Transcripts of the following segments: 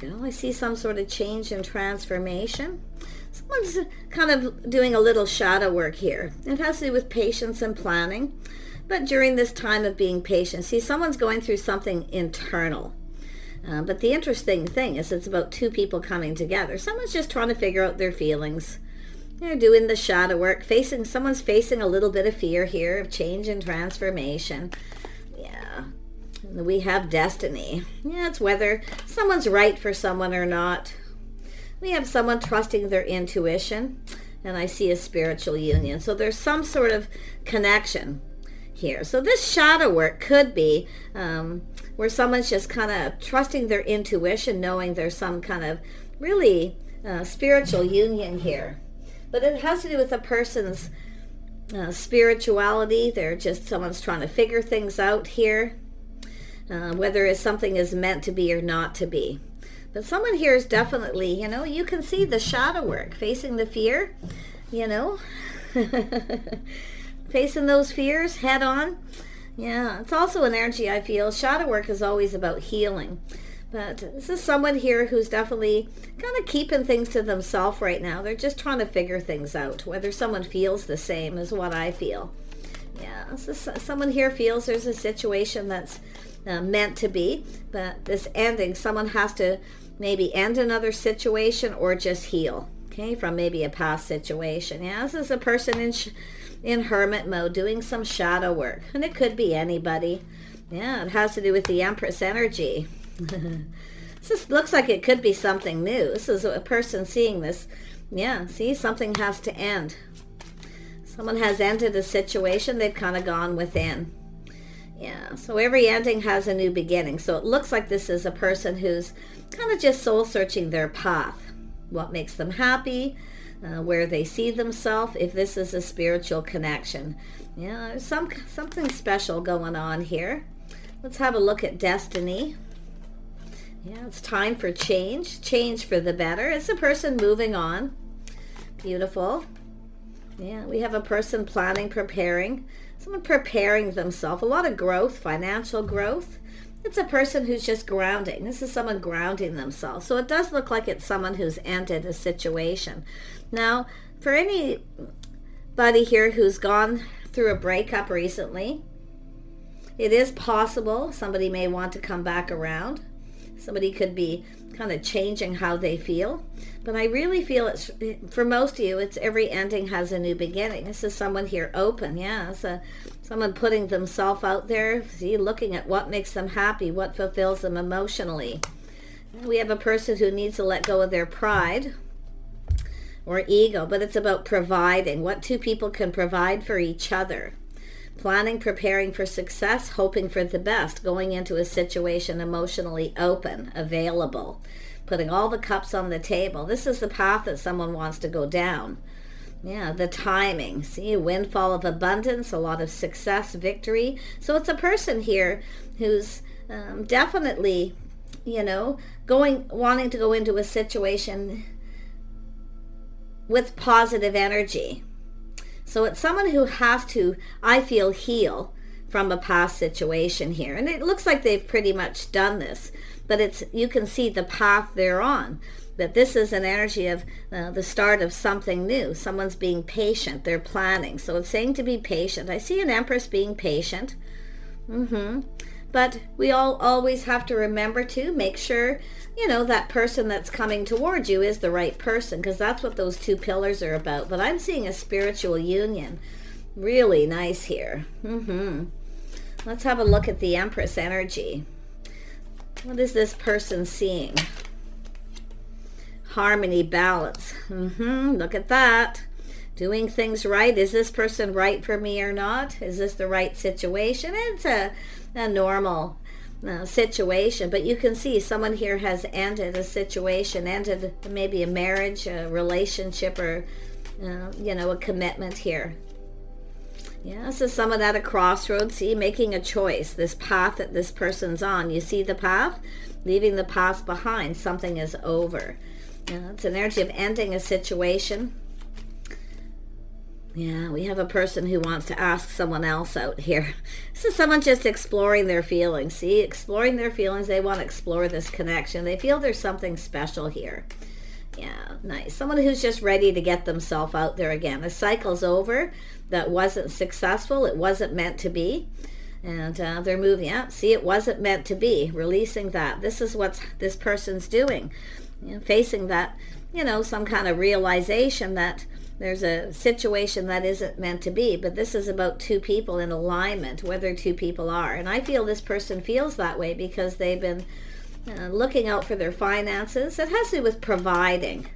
go. I see some sort of change and transformation. Someone's kind of doing a little shadow work here. It has to do with patience and planning. But during this time of being patient, see, someone's going through something internal. But the interesting thing is it's about two people coming together. Someone's just trying to figure out their feelings. They're doing the shadow work. Someone's facing a little bit of fear here of change and transformation. Yeah. And we have destiny. Yeah, it's whether someone's right for someone or not. We have someone trusting their intuition. And I see a spiritual union. So there's some sort of connection here. So this shadow work could be where someone's just kind of trusting their intuition, knowing there's some kind of really spiritual union here. But it has to do with a person's spirituality. Someone's trying to figure things out here, whether something is meant to be or not to be. But someone here is definitely, you can see the shadow work, facing the fear, facing those fears head on. Yeah, it's also an energy I feel. Shadow work is always about healing. But this is someone here who's definitely kind of keeping things to themselves right now. They're just trying to figure things out, whether someone feels the same as what I feel. Yeah, so someone here feels there's a situation that's meant to be, but this ending, someone has to maybe end another situation or just heal, okay, from maybe a past situation. Yeah, this is a person in hermit mode doing some shadow work, and it could be anybody. Yeah, it has to do with the Empress energy. This looks like it could be something new. This is a person seeing this. Yeah, see, something has to end. Someone has ended a situation. They've kind of gone within. Yeah, so every ending has a new beginning. So it looks like this is a person who's kind of just soul searching their path. What makes them happy, where they see themselves, if this is a spiritual connection. Yeah, there's something special going on here. Let's have a look at destiny. Yeah, it's time for change for the better. It's a person moving on. Beautiful. Yeah, we have a person planning, preparing. Someone preparing themselves. A lot of growth, financial growth. It's a person who's just grounding. This is someone grounding themselves. So it does look like it's someone who's ended a situation. Now, for anybody here who's gone through a breakup recently, it is possible somebody may want to come back around. Somebody could be kind of changing how they feel. But I really feel it's, for most of you, it's every ending has a new beginning. This is someone here open. Yeah, it's someone putting themselves out there. See, looking at what makes them happy, what fulfills them emotionally. We have a person who needs to let go of their pride or ego, but it's about providing, what two people can provide for each other. Planning, preparing for success, hoping for the best, going into a situation emotionally open, available, putting all the cups on the table. This is the path that someone wants to go down. Yeah, the timing. See, a windfall of abundance, a lot of success, victory. So it's a person here who's definitely, wanting to go into a situation with positive energy. So it's someone who has to, I feel, heal from a past situation here. And it looks like they've pretty much done this. But you can see the path they're on. That this is an energy of the start of something new. Someone's being patient. They're planning. So it's saying to be patient. I see an Empress being patient. But we all always have to remember to make sure, that person that's coming towards you is the right person, because that's what those two pillars are about. But I'm seeing a spiritual union. Really nice here. Let's have a look at the Empress energy. What is this person seeing? Harmony, balance. Look at that. Doing things right. Is this person right for me or not? Is this the right situation? It's a normal situation, but you can see someone here has ended a situation, ended maybe a marriage, a relationship, or a commitment here. Yeah, this is someone at a crossroads, see, making a choice. This path that this person's on, you see the path? Leaving the past behind. Something is over. It's an energy of ending a situation. Yeah, we have a person who wants to ask someone else out here. This is someone just exploring their feelings. See, exploring their feelings. They want to explore this connection. They feel there's something special here. Yeah, nice. Someone who's just ready to get themselves out there again. A cycle's over. That wasn't successful. It wasn't meant to be. And they're moving. Yeah, see, it wasn't meant to be. Releasing that. This is what this person's doing. You know, facing that, some kind of realization that there's a situation that isn't meant to be. But this is about two people in alignment, whether two people are. And I feel this person feels that way because they've been looking out for their finances. It has to do with providing,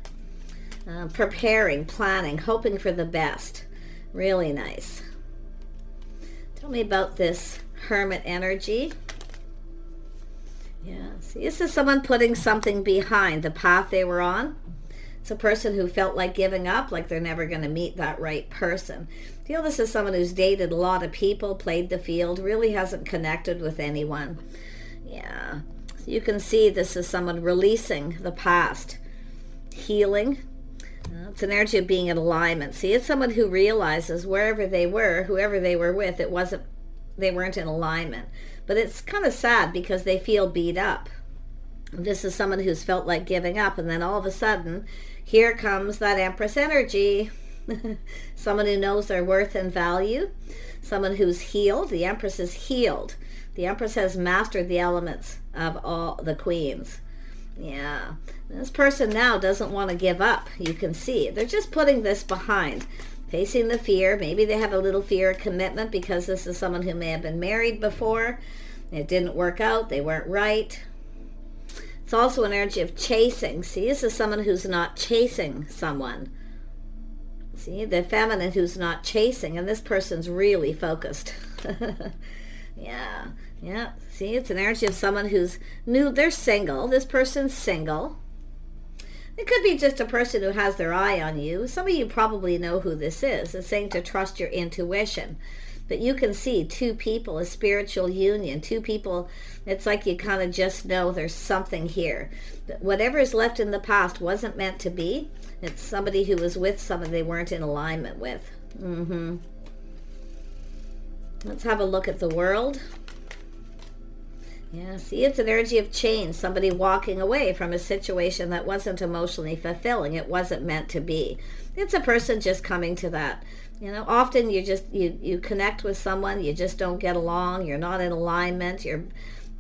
preparing, planning, hoping for the best. Really nice. Tell me about this Hermit energy. Yeah, see, this is someone putting something behind the path they were on. It's a person who felt like giving up, like they're never going to meet that right person. I feel this is someone who's dated a lot of people, played the field, really hasn't connected with anyone. Yeah, so you can see this is someone releasing the past, healing. It's an energy of being in alignment. See, it's someone who realizes wherever they were, whoever they were with, they weren't in alignment. But it's kind of sad because they feel beat up. This is someone who's felt like giving up, and then all of a sudden, here comes that Empress energy. Someone who knows their worth and value. Someone who's healed. The Empress is healed. The Empress has mastered the elements of all the queens. Yeah. This person now doesn't want to give up. You can see. They're just putting this behind. Facing the fear. Maybe they have a little fear of commitment because this is someone who may have been married before. It didn't work out. They weren't right. It's also an energy of chasing. See, this is someone who's not chasing someone. See, the feminine who's not chasing, and this person's really focused. Yeah. See, it's an energy of someone who's new. They're single. This person's single. It could be just a person who has their eye on you. Some of you probably know who this is. It's saying to trust your intuition. But you can see two people, a spiritual union, two people. It's like you kind of just know there's something here. Whatever is left in the past wasn't meant to be. It's somebody who was with someone they weren't in alignment with. Let's have a look at the world. Yeah, see, it's an energy of change. Somebody walking away from a situation that wasn't emotionally fulfilling. It wasn't meant to be. It's a person just coming to that. Often you connect with someone, you just don't get along, you're not in alignment, your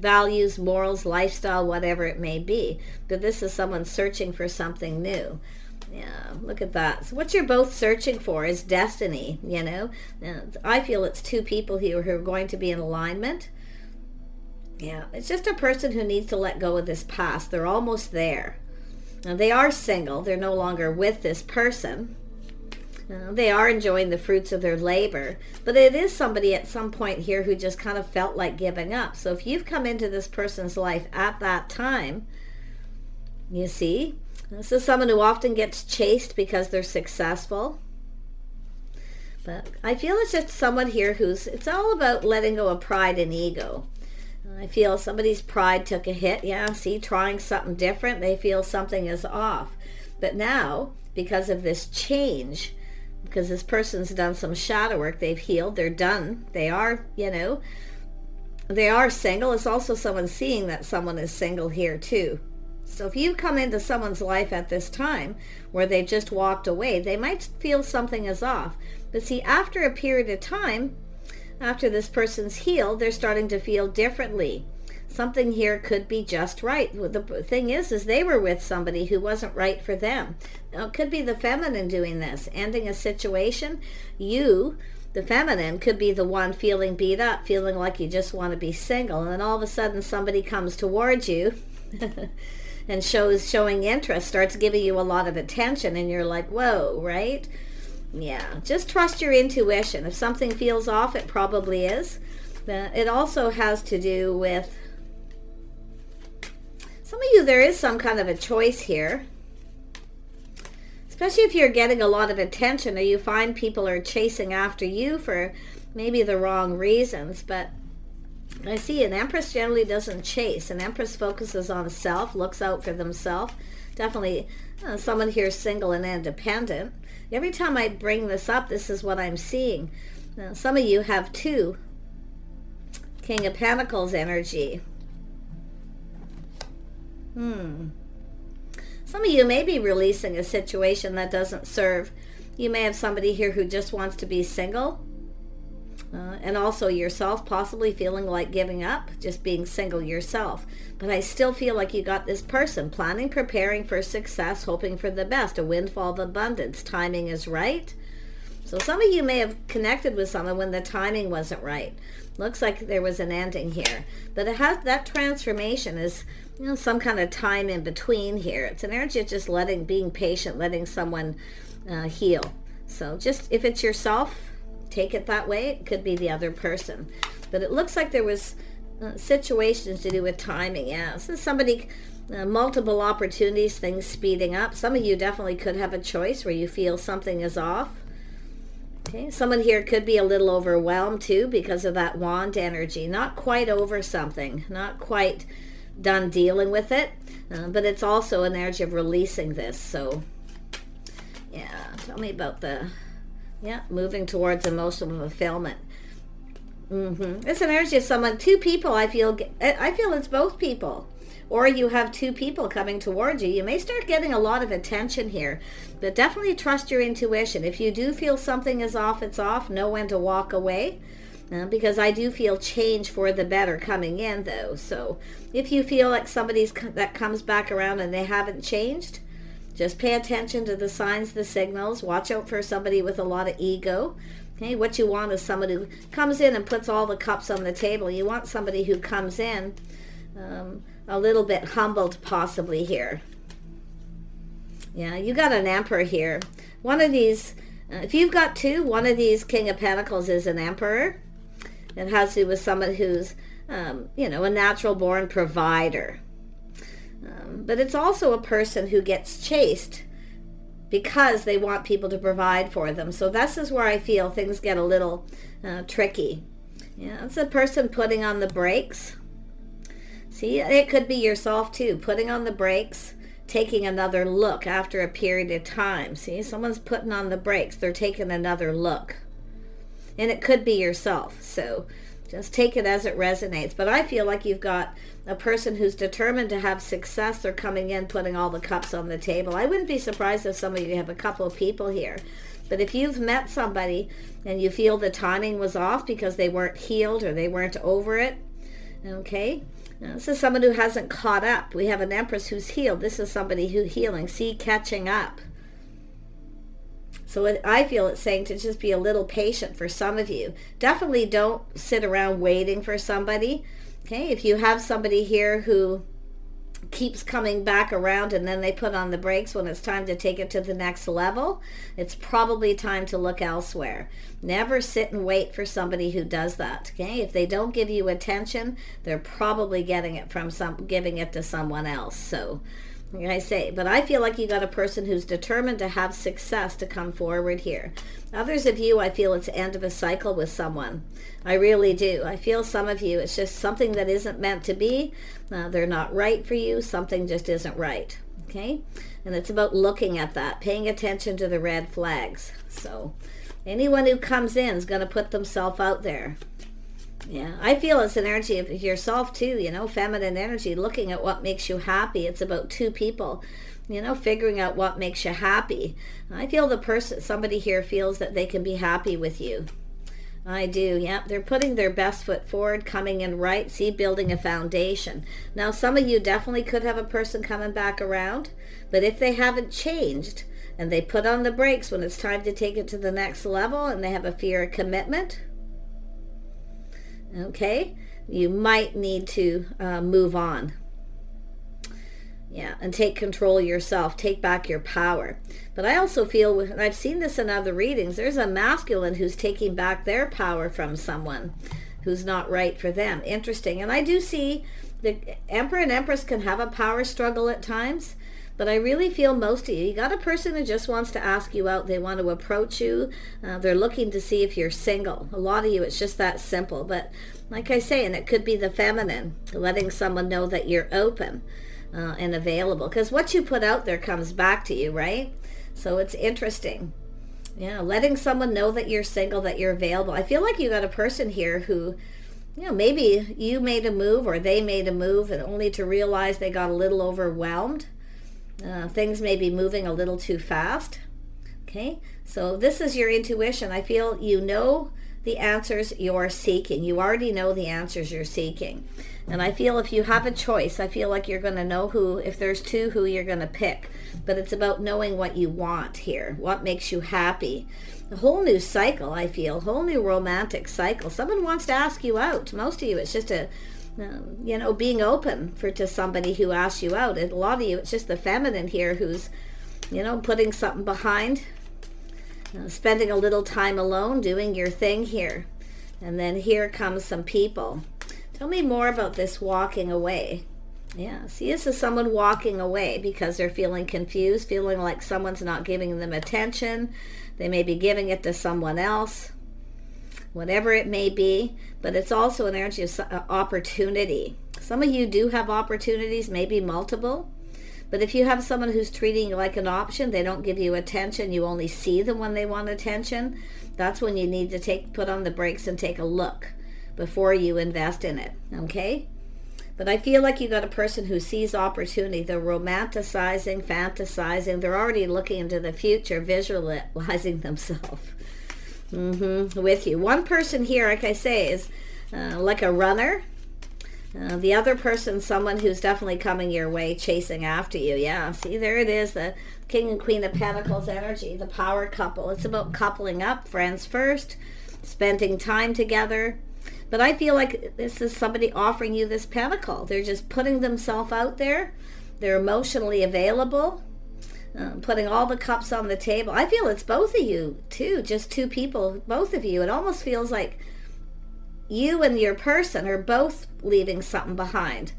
values, morals, lifestyle, whatever it may be. But this is someone searching for something new. Yeah, look at that. So what you're both searching for is destiny, I feel it's two people here who are going to be in alignment. Yeah, it's just a person who needs to let go of this past. They're almost there. Now, they are single. They're no longer with this person. They are enjoying the fruits of their labor, but it is somebody at some point here who just kind of felt like giving up. So if you've come into this person's life at that time, you see, this is someone who often gets chased because they're successful. But I feel it's just someone here it's all about letting go of pride and ego. I feel somebody's pride took a hit. Yeah, see, trying something different, they feel something is off. But now, because of this change, because this person's done some shadow work, they've healed, they're done, they are, they are single. It's also someone seeing that someone is single here too. So if you come into someone's life at this time where they've just walked away, they might feel something is off. But see, after a period of time, after this person's healed, they're starting to feel differently. Something here could be just right. The thing is they were with somebody who wasn't right for them. Now, it could be the feminine doing this, ending a situation. You, the feminine, could be the one feeling beat up, feeling like you just want to be single. And then all of a sudden somebody comes towards you and showing interest, starts giving you a lot of attention, and you're like, whoa, right? Yeah, just trust your intuition. If something feels off, it probably is. It also has to do with some of you, there is some kind of a choice here. Especially if you're getting a lot of attention or you find people are chasing after you for maybe the wrong reasons. But I see an Empress generally doesn't chase. An Empress focuses on self, looks out for themselves. Definitely someone here is single and independent. Every time I bring this up, this is what I'm seeing. Now, some of you have 2 King of Pentacles energy. Some of you may be releasing a situation that doesn't serve. You may have somebody here who just wants to be single. And also yourself possibly feeling like giving up, just being single yourself. But I still feel like you got this person planning, preparing for success, hoping for the best, a windfall of abundance. Timing is right. So some of you may have connected with someone when the timing wasn't right. Looks like there was an ending here. But it has that transformation is, some kind of time in between here. It's an energy of just being patient, letting someone heal. So just if it's yourself, take it that way. It could be the other person. But it looks like there was situations to do with timing. Yeah, so somebody, multiple opportunities, things speeding up. Some of you definitely could have a choice where you feel something is off. Okay, someone here could be a little overwhelmed too because of that wand energy. Not quite over something, not quite done dealing with it, but it's also an energy of releasing this. So yeah, tell me about moving towards emotional fulfillment. It's an energy of someone, 2 people. I feel it's both people, or you have 2 people coming towards you. You may start getting a lot of attention here, but definitely trust your intuition. If you do feel something is off, it's off. Know when to walk away, because I do feel change for the better coming in, though. So if you feel like somebody's that comes back around and they haven't changed, just pay attention to the signs, the signals. Watch out for somebody with a lot of ego. Okay, what you want is somebody who comes in and puts all the cups on the table. You want somebody who comes in a little bit humbled possibly here. Yeah, you got an Emperor here. One of these, if you've got 2, one of these King of Pentacles is an Emperor. It has to do with someone who's, a natural born provider. But it's also a person who gets chased because they want people to provide for them. So this is where I feel things get a little tricky. Yeah, it's a person putting on the brakes. See, it could be yourself too, putting on the brakes, taking another look after a period of time. See, someone's putting on the brakes. They're taking another look. And it could be yourself. So just take it as it resonates. But I feel like you've got a person who's determined to have success. They're coming in, putting all the cups on the table. I wouldn't be surprised if some of you have a couple of people here. But if you've met somebody and you feel the timing was off because they weren't healed or they weren't over it, okay? Now, this is someone who hasn't caught up. We have an Empress who's healed. This is somebody who's healing. See, catching up. So I feel it's saying to just be a little patient for some of you. Definitely don't sit around waiting for somebody. Okay, if you have somebody here who keeps coming back around and then they put on the brakes when it's time to take it to the next level, it's probably time to look elsewhere. Never sit and wait for somebody who does that. Okay, if they don't give you attention, they're probably giving it to someone else. So like I say, but I feel like you got a person who's determined to have success to come forward here. Others of you, I feel it's the end of a cycle with someone. I really do. I feel some of you, it's just something that isn't meant to be. They're not right for you. Something just isn't right. Okay? And it's about looking at that, paying attention to the red flags. So anyone who comes in is going to put themselves out there. Yeah, I feel it's an energy of yourself too, feminine energy, looking at what makes you happy. It's about 2 people, figuring out what makes you happy. I feel somebody here feels that they can be happy with you. I do, yeah. They're putting their best foot forward, coming in right, see, building a foundation. Now, some of you definitely could have a person coming back around, but if they haven't changed and they put on the brakes when it's time to take it to the next level and they have a fear of commitment, okay, you might need to move on. Yeah, and take control of yourself. Take back your power. But I also feel, and I've seen this in other readings, there's a masculine who's taking back their power from someone who's not right for them. Interesting. And I do see the Emperor and Empress can have a power struggle at times, But I really feel most of you got a person who just wants to ask you out. They want to approach you. They're looking to see if you're single. A lot of you, it's just that simple. But like I say, and it could be the feminine, letting someone know that you're open and available. Because what you put out there comes back to you, right? So it's interesting. Yeah, letting someone know that you're single, that you're available. I feel like you got a person here who, maybe you made a move or they made a move, and only to realize they got a little overwhelmed. Things may be moving a little too fast. Okay, so this is your intuition. I feel you know the answers you're seeking. You already know the answers you're seeking. And I feel if you have a choice, I feel like you're going to know who, if there's two, who you're going to pick. But it's about knowing what you want here, what makes you happy. A whole new cycle, I feel, whole new romantic cycle. Someone wants to ask you out. Most of you, it's just being open to somebody who asks you out. And a lot of you, it's just the feminine here who's, putting something behind, spending a little time alone, doing your thing here. And then here comes some people. Tell me more about this walking away. Yeah, see, this is someone walking away because they're feeling confused, feeling like someone's not giving them attention. They may be giving it to someone else, whatever it may be. But it's also an energy of opportunity. Some of you do have opportunities, maybe multiple. But if you have someone who's treating you like an option, they don't give you attention, you only see them when they want attention, that's when you need to put on the brakes and take a look before you invest in it, okay? But I feel like you got a person who sees opportunity. They're romanticizing, fantasizing. They're already looking into the future, visualizing themselves with you. One person here, like I say, is like a runner. The other person, someone who's definitely coming your way, chasing after you. Yeah, see, there it is, the King and Queen of Pentacles energy, the power couple. It's about coupling up, friends first, spending time together. But I feel like this is somebody offering you this pentacle. They're just putting themselves out there. They're emotionally available, putting all the cups on the table. I feel it's both of you, too, just two people, both of you. It almost feels like you and your person are both leaving something behind.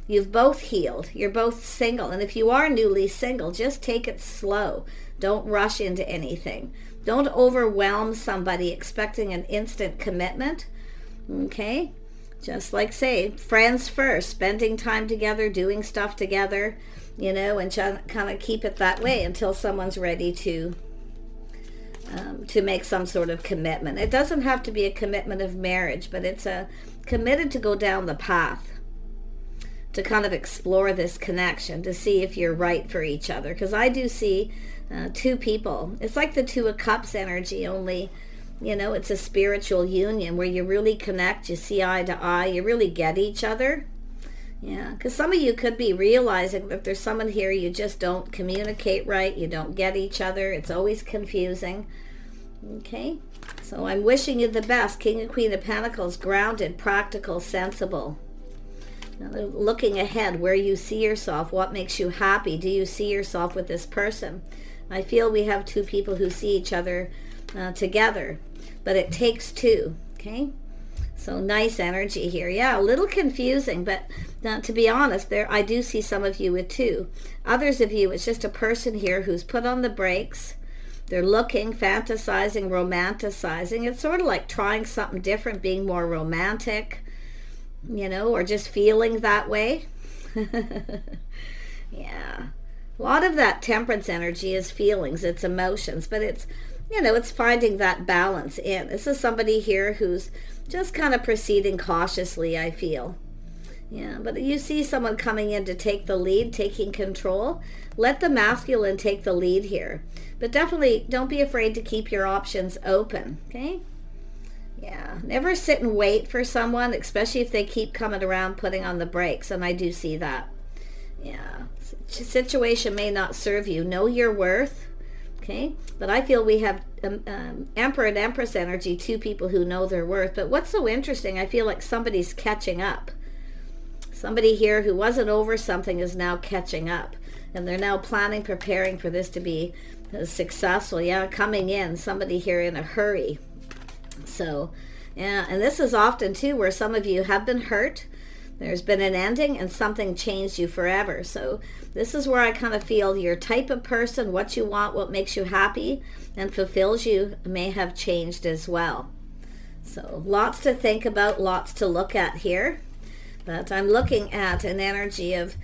You've both healed. You're both single. And if you are newly single, just take it slow. Don't rush into anything. Don't overwhelm somebody expecting an instant commitment. Okay? Just like say, friends first, spending time together, doing stuff together, and kind of keep it that way until someone's ready to make some sort of commitment. It doesn't have to be a commitment of marriage, but it's committed to go down the path, to kind of explore this connection, to see if you're right for each other. Because I do see two people. It's like the Two of Cups energy, only, it's a spiritual union where you really connect, you see eye to eye, you really get each other. Yeah, because some of you could be realizing that there's someone here you just don't communicate right, you don't get each other, it's always confusing. Okay, so I'm wishing you the best. King and Queen of Pentacles, grounded, practical, sensible. Now, looking ahead, where you see yourself, what makes you happy. Do you see yourself with this person? I feel we have two people who see each other together, but it takes two, okay? So nice energy here. Yeah, a little confusing, but to be honest, I do see some of you with two. Others of you, it's just a person here who's put on the brakes. They're looking, fantasizing, romanticizing. It's sort of like trying something different, being more romantic, or just feeling that way. Yeah. A lot of that temperance energy is feelings, it's emotions, but it's, it's finding that balance in. This is somebody here who's just kind of proceeding cautiously, I feel. Yeah, but you see someone coming in to take the lead, taking control. Let the masculine take the lead here. But definitely don't be afraid to keep your options open, okay? Yeah, never sit and wait for someone, especially if they keep coming around putting on the brakes, and I do see that. Yeah, situation may not serve you. Know your worth, okay? But I feel we have Emperor and Empress energy, two people who know their worth. But what's so interesting, I feel like somebody's catching up. Somebody here who wasn't over something is now catching up. And they're now planning, preparing for this to be successful. Yeah, coming in, somebody here in a hurry. So, yeah, and this is often too where some of you have been hurt. There's been an ending and something changed you forever. So this is where I kind of feel your type of person, what you want, what makes you happy and fulfills you may have changed as well. So lots to think about, lots to look at here. But I'm looking at an energy of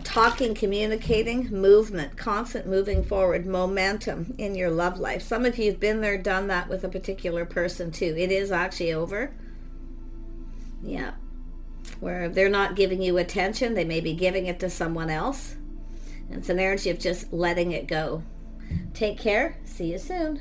talking, communicating, movement, constant moving forward, momentum in your love life. Some of you have been there, done that with a particular person too. It is actually over. Yeah. Where they're not giving you attention, they may be giving it to someone else. And it's an energy of just letting it go. Take care. See you soon.